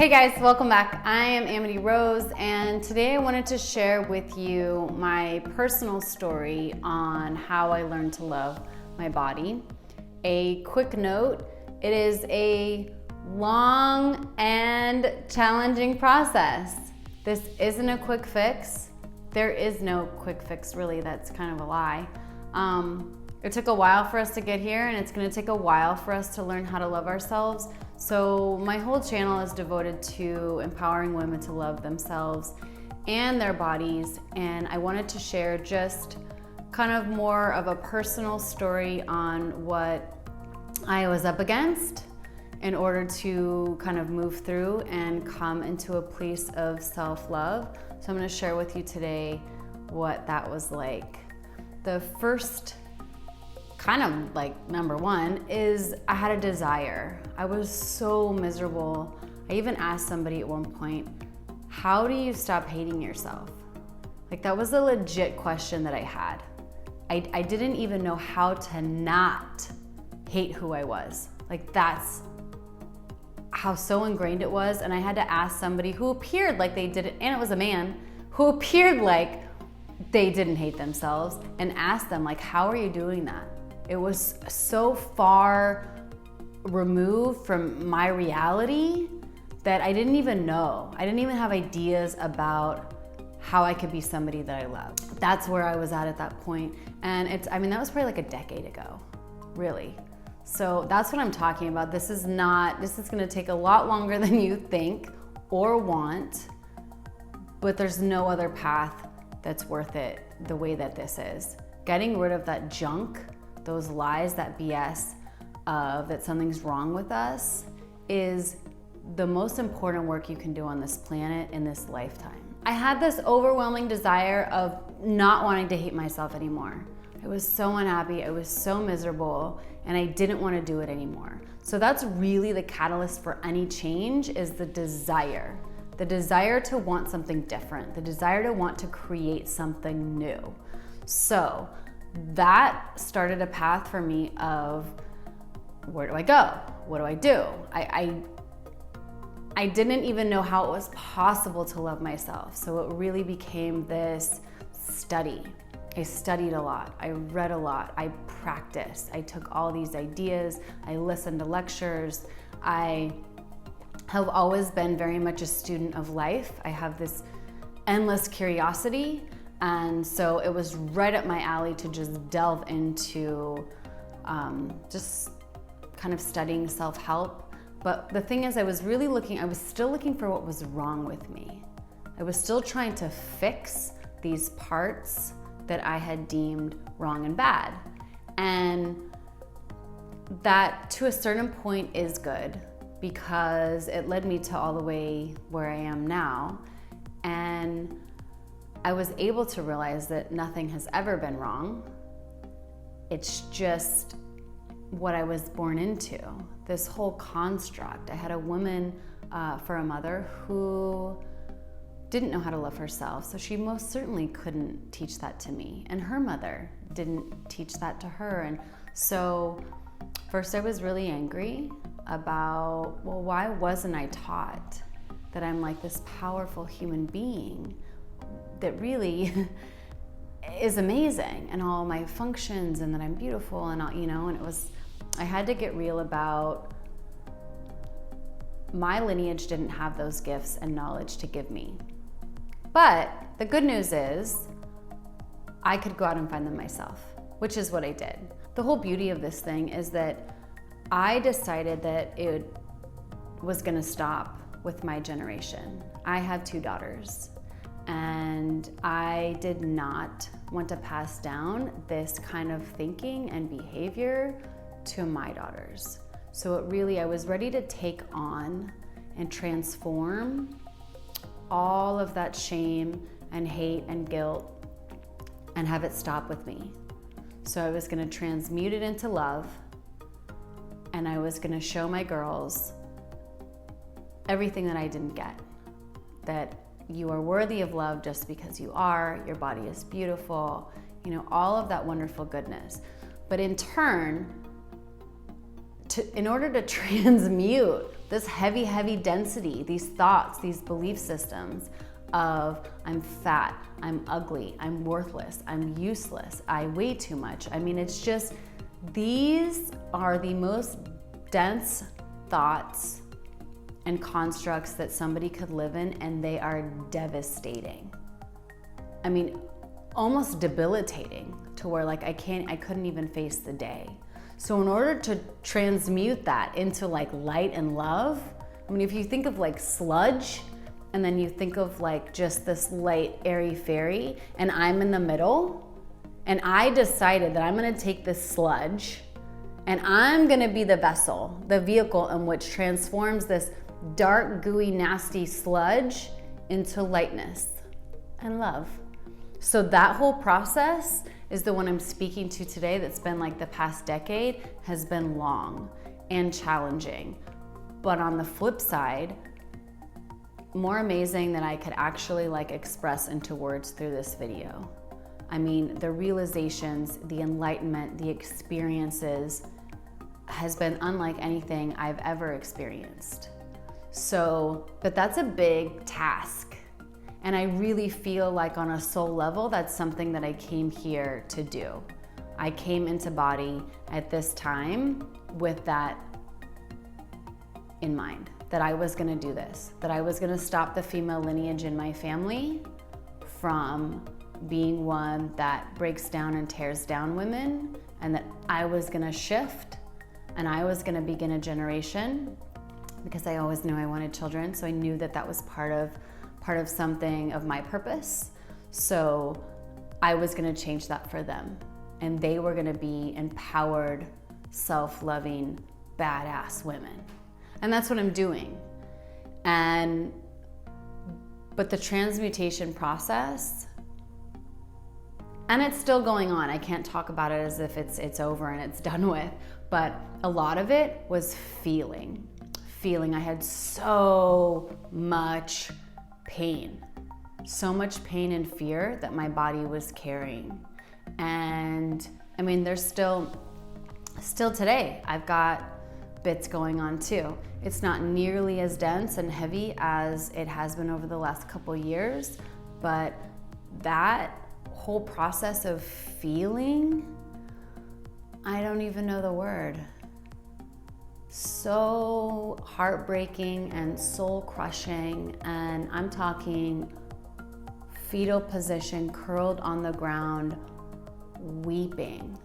Hey guys, welcome back. I am Amity Rose, and today I wanted to share with you my personal story on how I learned to love my body. A quick note, it is a long and challenging process. This isn't a quick fix. There is no quick fix, really. That's kind of a lie. It took a while for us to get here, and it's going to take a while for us to learn how to love ourselves. So my whole channel is devoted to empowering women to love themselves and their bodies, and I wanted to share just kind of more of a personal story on what I was up against in order to kind of move through and come into a place of self-love. So I'm going to share with you today what that was like. The first kind of like number one is I had a desire. I was so miserable. I even asked somebody at one point, how do you stop hating yourself? Like, that was a legit question that I had. I didn't even know how to not hate who I was. Like, that's how so ingrained it was. And I had to ask somebody who appeared like they did it, and it was a man, who appeared like they didn't hate themselves, and ask them, like, how are you doing that? It was so far removed from my reality that I didn't even know. I didn't even have ideas about how I could be somebody that I love. That's where I was at that point. And that was probably like a decade ago, really. So that's what I'm talking about. This is gonna take a lot longer than you think or want, but there's no other path that's worth it the way that this is. Getting rid of that junk, those lies, that BS of that something's wrong with us, is the most important work you can do on this planet in this lifetime. I had this overwhelming desire of not wanting to hate myself anymore. I was so unhappy, I was so miserable, and I didn't want to do it anymore. So that's really the catalyst for any change, is the desire. The desire to want something different, the desire to want to create something new. So that started a path for me of, where do I go? What do I do? I didn't even know how it was possible to love myself. So it really became this study. I studied a lot, I read a lot, I practiced. I took all these ideas, I listened to lectures. I have always been very much a student of life. I have this endless curiosity. And so it was right up my alley to just delve into just kind of studying self-help. But the thing is, I was still looking for what was wrong with me. I was still trying to fix these parts that I had deemed wrong and bad. And that, to a certain point, is good, because it led me to all the way where I am now. And I was able to realize that nothing has ever been wrong. It's just what I was born into, this whole construct. I had a woman for a mother who didn't know how to love herself, so she most certainly couldn't teach that to me. And her mother didn't teach that to her. And so first I was really angry about, well, why wasn't I taught that I'm like this powerful human being that really is amazing, and all my functions, and that I'm beautiful, and all, and I had to get real about my lineage didn't have those gifts and knowledge to give me. But the good news is I could go out and find them myself, which is what I did. The whole beauty of this thing is that I decided that it was gonna stop with my generation. I have 2 daughters. And I did not want to pass down this kind of thinking and behavior to my daughters. So I was ready to take on and transform all of that shame and hate and guilt and have it stop with me. So I was gonna transmute it into love, and I was gonna show my girls everything that I didn't get. That you are worthy of love just because you are, your body is beautiful, all of that wonderful goodness. But in turn, in order to transmute this heavy, heavy density, these thoughts, these belief systems of I'm fat, I'm ugly, I'm worthless, I'm useless, I weigh too much. I mean, it's just, these are the most dense thoughts and constructs that somebody could live in, and they are devastating. I mean, almost debilitating, to where like I couldn't even face the day. So in order to transmute that into like light and love, I mean, if you think of like sludge, and then you think of like just this light, airy fairy, and I'm in the middle, and I decided that I'm gonna take this sludge and I'm gonna be the vessel, the vehicle in which transforms this dark, gooey, nasty sludge into lightness and love. So that whole process is the one I'm speaking to today, that's been like the past decade, has been long and challenging. But on the flip side, more amazing than I could actually like express into words through this video. I mean, the realizations, the enlightenment, the experiences has been unlike anything I've ever experienced. So, but that's a big task. And I really feel like on a soul level, that's something that I came here to do. I came into body at this time with that in mind, that I was gonna do this, that I was gonna stop the female lineage in my family from being one that breaks down and tears down women, and that I was gonna shift and I was gonna begin a generation, because I always knew I wanted children. So I knew that that was part of something of my purpose. So I was gonna change that for them. And they were gonna be empowered, self-loving, badass women. And that's what I'm doing. But the transmutation process, and it's still going on. I can't talk about it as if it's over and it's done with, but a lot of it was feeling. I had so much pain and fear that my body was carrying. And I mean, there's still today, I've got bits going on too. It's not nearly as dense and heavy as it has been over the last couple years, but that whole process of feeling, I don't even know the word. So heartbreaking and soul crushing, and I'm talking fetal position, curled on the ground, weeping.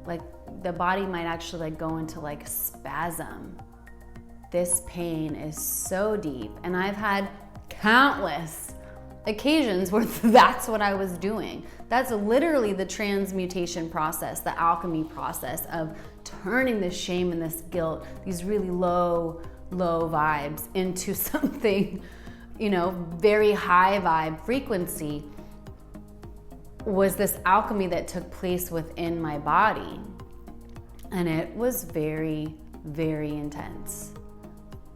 Like the body might actually like go into like spasm. This pain is so deep, and I've had countless occasions where that's what I was doing. That's literally the transmutation process, the alchemy process of turning this shame and this guilt, these really low vibes, into something, very high vibe frequency, was this alchemy that took place within my body. And it was very, very intense.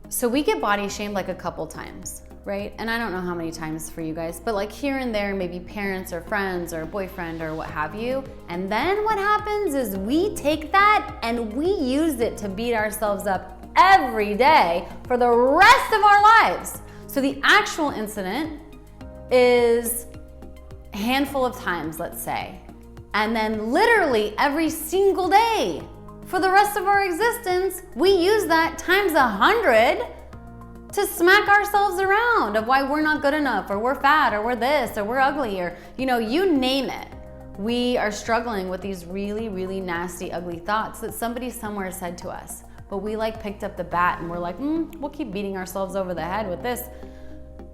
So we get body shamed like a couple times, right? And I don't know how many times for you guys, but like here and there, maybe parents or friends or boyfriend or what have you. And then what happens is we take that and we use it to beat ourselves up every day for the rest of our lives. So the actual incident is a handful of times, let's say. And then literally every single day for the rest of our existence, we use that times 100 to smack ourselves around of why we're not good enough, or we're fat, or we're this, or we're ugly, or you name it. We are struggling with these really, really nasty, ugly thoughts that somebody somewhere said to us. But we picked up the bat and we're like, we'll keep beating ourselves over the head with this.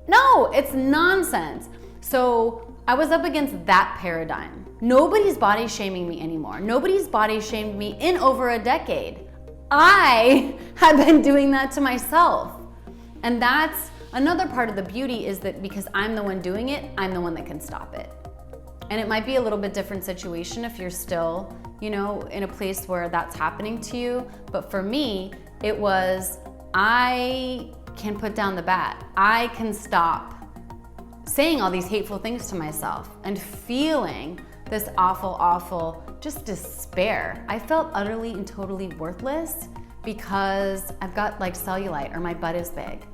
No, it's nonsense. So I was up against that paradigm. Nobody's body shaming me anymore. Nobody's body shamed me in over a decade. I had been doing that to myself. And that's another part of the beauty, is that because I'm the one doing it, I'm the one that can stop it. And it might be a little bit different situation if you're still, in a place where that's happening to you. But for me, it was, I can put down the bat. I can stop saying all these hateful things to myself and feeling this awful, just despair. I felt utterly and totally worthless because I've got like cellulite or my butt is big.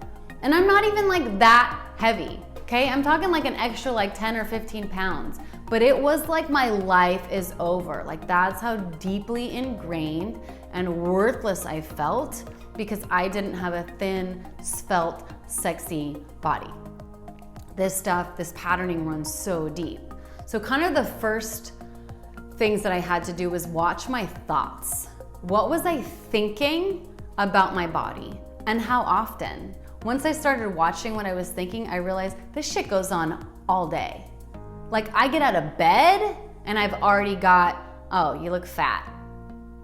And I'm not even like that heavy, okay? I'm talking like an extra like 10 or 15 pounds. But it was like my life is over. Like that's how deeply ingrained and worthless I felt because I didn't have a thin, svelte, sexy body. This stuff, this patterning runs so deep. So kind of the first things that I had to do was watch my thoughts. What was I thinking about my body and how often? Once I started watching what I was thinking, I realized this shit goes on all day. Like I get out of bed and I've already got, oh, you look fat.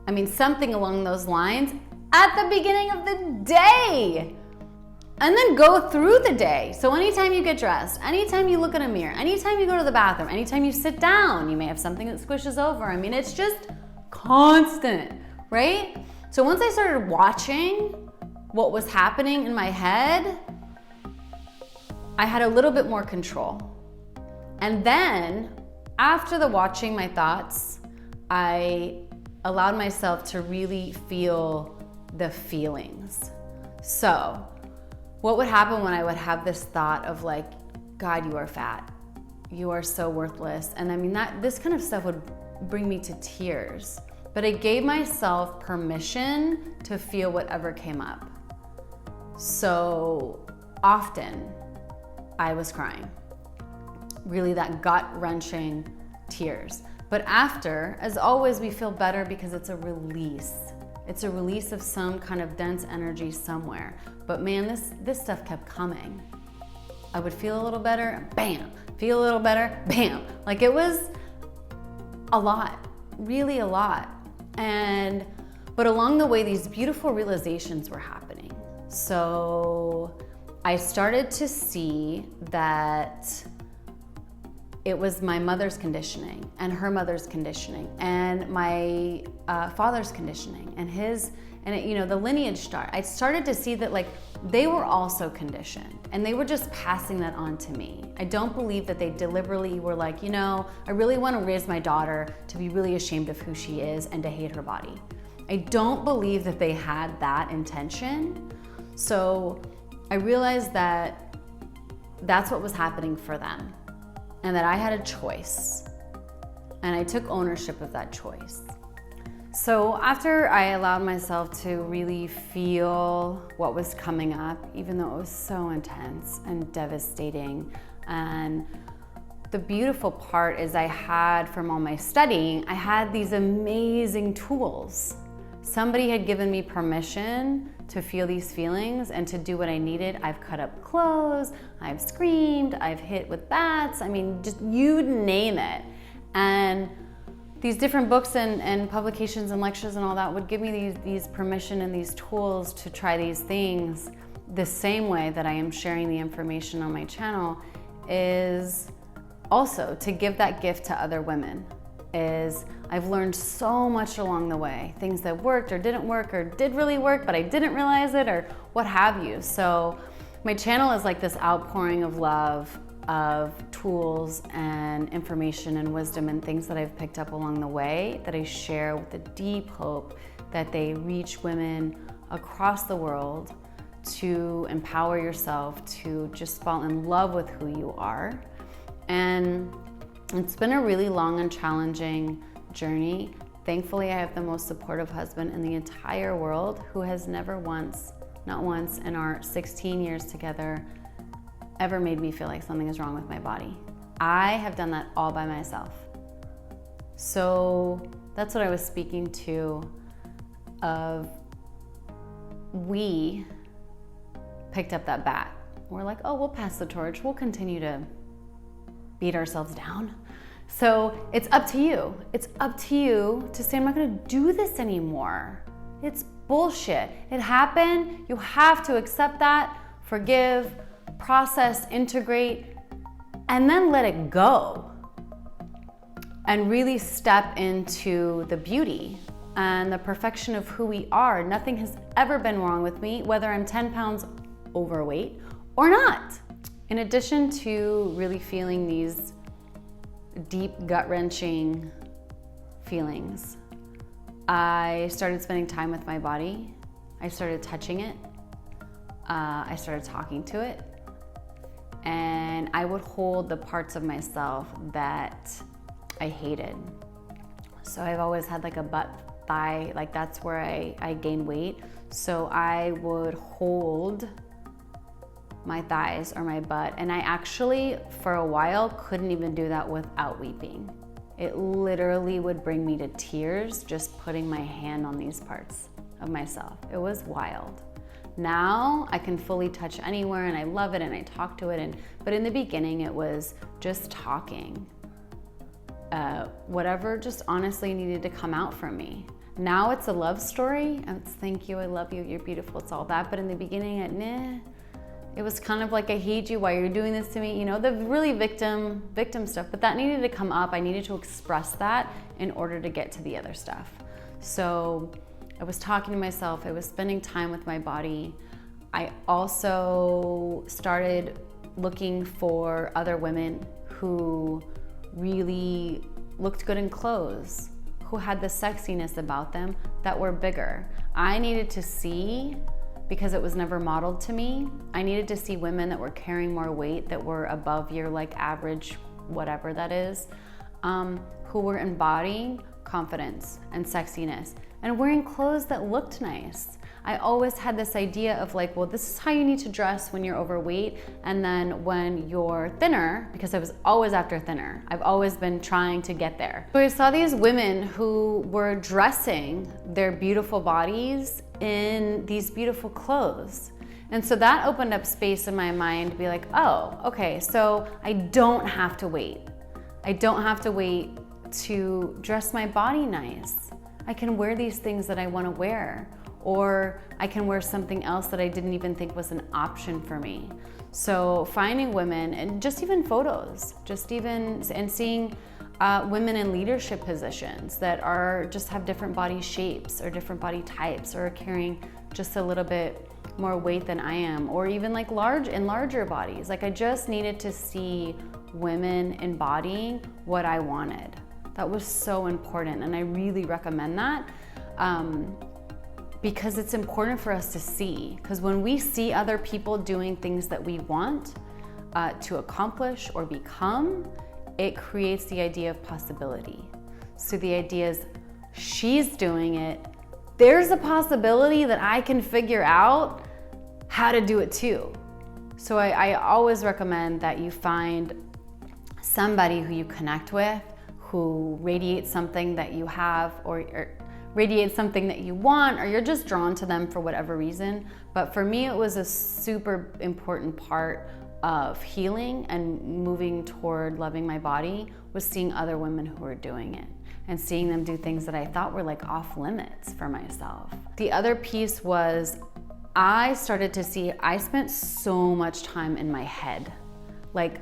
I mean, something along those lines at the beginning of the day. And then go through the day. So anytime you get dressed, anytime you look in a mirror, anytime you go to the bathroom, anytime you sit down, you may have something that squishes over. I mean, it's just constant, right? So once I started watching what was happening in my head, I had a little bit more control. And then after the watching my thoughts, I allowed myself to really feel the feelings. So what would happen when I would have this thought of like, God, you are fat. You are so worthless. And I mean, this kind of stuff would bring me to tears. But I gave myself permission to feel whatever came up. So often I was crying. Really that gut-wrenching tears. But after, as always, we feel better because it's a release. It's a release of some kind of dense energy somewhere. But man, this stuff kept coming. I would feel a little better, bam. Feel a little better, bam. Like it was a lot, really a lot. But along the way, these beautiful realizations were happening. So I started to see that it was my mother's conditioning and her mother's conditioning and my father's conditioning and the lineage I started to see that like they were also conditioned and they were just passing that on to me. I don't believe that they deliberately were like, I really want to raise my daughter to be really ashamed of who she is and to hate her body. I don't believe that they had that intention. So I realized that that's what was happening for them. And that I had a choice, and I took ownership of that choice. So after I allowed myself to really feel what was coming up, even though it was so intense and devastating, and the beautiful part is I had, from all my studying, I had these amazing tools. Somebody had given me permission to feel these feelings and to do what I needed. I've cut up clothes, I've screamed, I've hit with bats, I mean, just you name it. And these different books and publications and lectures and all that would give me these permission and these tools to try these things the same way that I am sharing the information on my channel is also to give that gift to other women. I've learned so much along the way, things that worked or didn't work or did really work, but I didn't realize it or what have you. So my channel is like this outpouring of love, of tools and information and wisdom and things that I've picked up along the way that I share with the deep hope that they reach women across the world to empower yourself to just fall in love with who you are. And it's been a really long and challenging journey. Thankfully, I have the most supportive husband in the entire world who has never once, not once in our 16 years together, ever made me feel like something is wrong with my body. I have done that all by myself. So that's what I was speaking to of we picked up that bat. We're like, oh, we'll pass the torch. We'll continue to beat ourselves down. So it's up to you. It's up to you to say, I'm not gonna do this anymore. It's bullshit. It happened. You have to accept that, forgive, process, integrate, and then let it go. And really step into the beauty and the perfection of who we are. Nothing has ever been wrong with me, whether I'm 10 pounds overweight or not. In addition to really feeling these deep gut-wrenching feelings, I started spending time with my body I started touching it. I started talking to it. And I would hold the parts of myself that I hated. So I've always had like a butt thigh, like that's where I gain weight. So I would hold my thighs or my butt. And I actually, for a while, couldn't even do that without weeping. It literally would bring me to tears just putting my hand on these parts of myself. It was wild. Now I can fully touch anywhere and I love it and I talk to it. But in the beginning, it was just talking. Whatever just honestly needed to come out from me. Now it's a love story. It's thank you, I love you, you're beautiful, it's all that. But in the beginning, it was kind of like, I hate you, why you're doing this to me. You know, the really victim stuff. But that needed to come up. I needed to express that in order to get to the other stuff. So I was talking to myself. I was spending time with my body. I also started looking for other women who really looked good in clothes, who had the sexiness about them that were bigger. I needed to see, because it was never modeled to me, I needed to see women that were carrying more weight, that were above your like average, whatever that is, who were embodying confidence and sexiness and wearing clothes that looked nice. I always had this idea of like, well, this is how you need to dress when you're overweight, and then when you're thinner, because I was always after thinner. I've always been trying to get there. So I saw these women who were dressing their beautiful bodies in these beautiful clothes. And so that opened up space in my mind to be like, oh, okay, so I don't have to wait. I don't have to wait to dress my body nice. I can wear these things that I want to wear, or I can wear something else that I didn't even think was an option for me. So finding women, and just even photos, and seeing women in leadership positions that are just have different body shapes or different body types, or are carrying just a little bit more weight than I am, or even like larger bodies. Like I just needed to see women embodying what I wanted. That was so important, and I really recommend that. Because it's important for us to see. Because when we see other people doing things that we want to accomplish or become, it creates the idea of possibility. So the idea is, she's doing it, there's a possibility that I can figure out how to do it too. So I always recommend that you find somebody who you connect with, who radiates something that you have, or radiates something that you want, or you're just drawn to them for whatever reason. But for me, it was a super important part of healing and moving toward loving my body, was seeing other women who were doing it and seeing them do things that I thought were like off limits for myself. The other piece was, I started to see I spent so much time in my head, like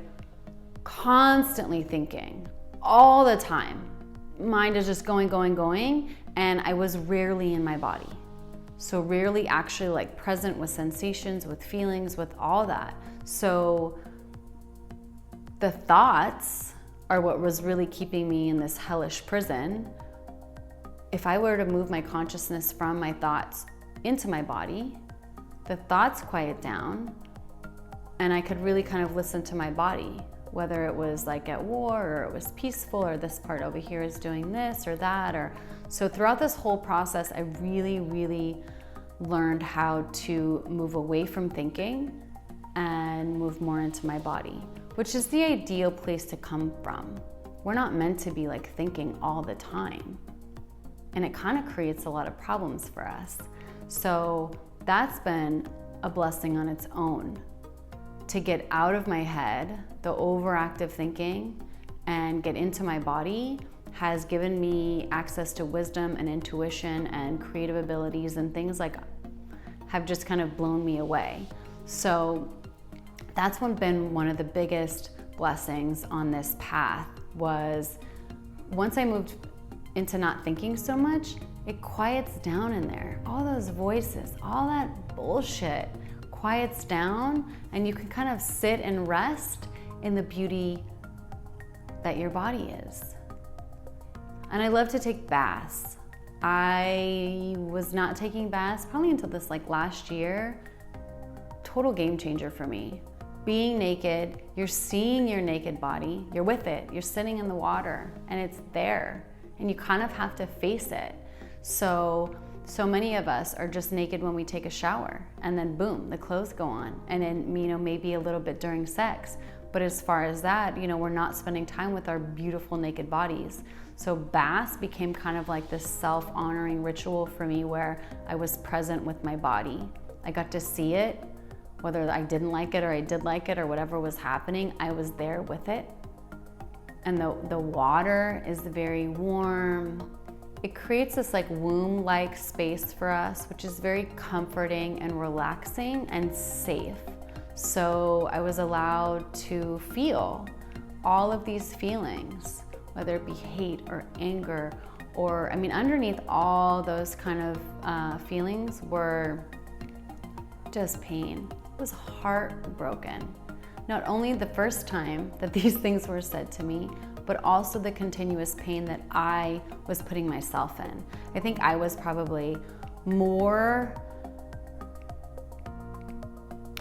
constantly thinking all the time. Mind is just going, and I was rarely in my body. So rarely actually like present with sensations, with feelings, with all that. So the thoughts are what was really keeping me in this hellish prison. If I were to move my consciousness from my thoughts into my body, the thoughts quiet down, and I could really kind of listen to my body, whether it was like at war, or it was peaceful, or this part over here is doing this or that. Or so throughout this whole process, I really learned how to move away from thinking and move more into my body, which is the ideal place to come from. We're not meant to be like thinking all the time, and it kind of creates a lot of problems for us. So that's been a blessing on its own, to get out of my head, the overactive thinking, and get into my body has given me access to wisdom and intuition and creative abilities, and things like have just kind of blown me away. So that's been one of the biggest blessings on this path, was once I moved into not thinking so much, it quiets down in there. All those voices, all that bullshit quiets down, and you can kind of sit and rest in the beauty that your body is. And I love to take baths. I was not taking baths probably until this like last year. Total game changer for me. Being naked, you're seeing your naked body, you're with it, you're sitting in the water and it's there and you kind of have to face it. So many of us are just naked when we take a shower and then boom, the clothes go on, and then, you know, maybe a little bit during sex. But as far as that, you know, we're not spending time with our beautiful naked bodies. So baths became kind of like this self-honoring ritual for me where I was present with my body. I got to see it, whether I didn't like it or I did like it or whatever was happening, I was there with it. And the water is very warm. It creates this like womb-like space for us, which is very comforting and relaxing and safe. So I was allowed to feel all of these feelings, whether it be hate or anger, or, I mean, underneath all those kind of feelings were just pain. I was heartbroken. Not only the first time that these things were said to me, but also the continuous pain that I was putting myself in. I think I was probably more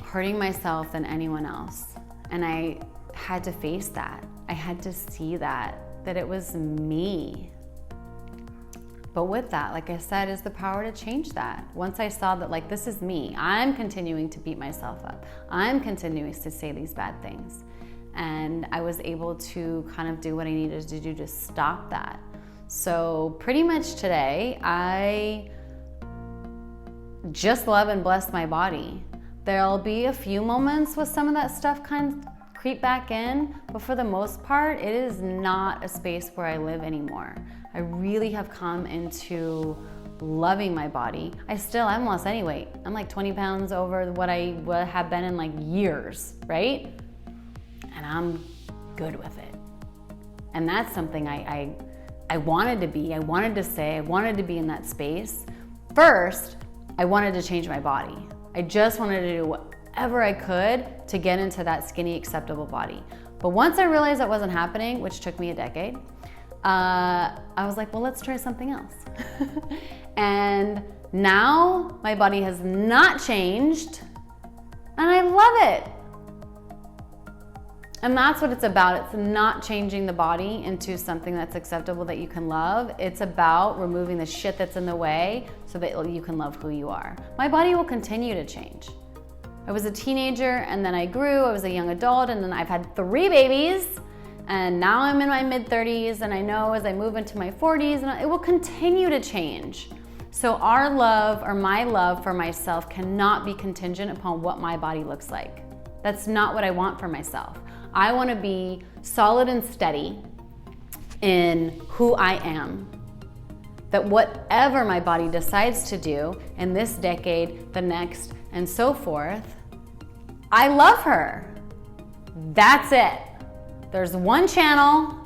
hurting myself than anyone else. And I had to face that. I had to see that it was me. But with that, like I said, is the power to change that. Once I saw that, like, this is me, I'm continuing to beat myself up. I'm continuing to say these bad things. And I was able to kind of do what I needed to do to stop that. So pretty much today, I just love and bless my body. There'll be a few moments with some of that stuff kind of creep back in, but for the most part, it is not a space where I live anymore. I really have come into loving my body. I haven't lost any weight. I'm like 20 pounds over what I have been in like years, right? And I'm good with it. And that's something I wanted to be, I wanted to say, I wanted to be in that space. First, I wanted to change my body. I just wanted to do whatever I could to get into that skinny, acceptable body. But once I realized that wasn't happening, which took me a decade, I was like, well, let's try something else. And now my body has not changed, and I love it. And that's what it's about. It's not changing the body into something that's acceptable that you can love. It's about removing the shit that's in the way so that you can love who you are. My body will continue to change. I was a teenager and then I grew, I was a young adult, and then I've had 3 babies, and now I'm in my mid-30s, and I know as I move into my 40s, and it will continue to change. So our love, or my love for myself, cannot be contingent upon what my body looks like. That's not what I want for myself. I want to be solid and steady in who I am. That whatever my body decides to do in this decade, the next, and so forth, I love her. That's it. There's one channel,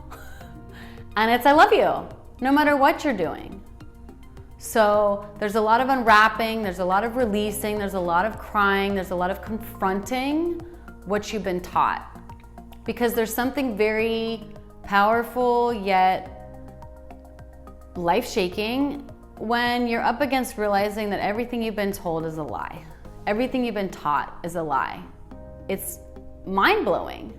and it's I love you, no matter what you're doing. So there's a lot of unwrapping, there's a lot of releasing, there's a lot of crying, there's a lot of confronting what you've been taught. Because there's something very powerful yet life-shaking when you're up against realizing that everything you've been told is a lie. Everything you've been taught is a lie. It's mind-blowing.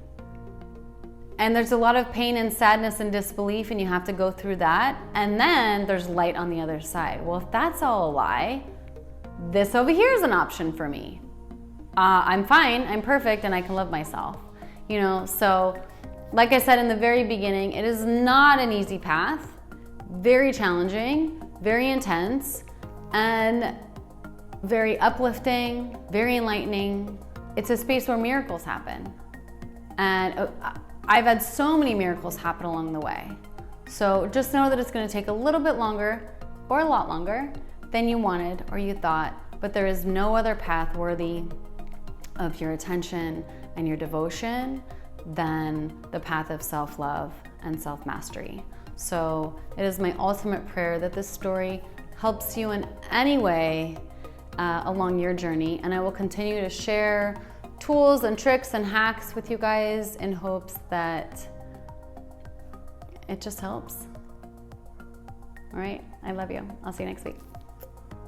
And there's a lot of pain and sadness and disbelief, and you have to go through that. And then there's light on the other side. Well, if that's all a lie, this over here is an option for me. I'm fine, I'm perfect, and I can love myself. You know, so like I said in the very beginning, it is not an easy path, very challenging, very intense, and very uplifting, very enlightening. It's a space where miracles happen. And I've had so many miracles happen along the way. So just know that it's going to take a little bit longer, or a lot longer, than you wanted or you thought, but there is no other path worthy of your attention and your devotion than the path of self-love and self-mastery. So it is my ultimate prayer that this story helps you in any way along your journey, and I will continue to share tools and tricks and hacks with you guys in hopes that it just helps. All right, I love you. I'll see you next week.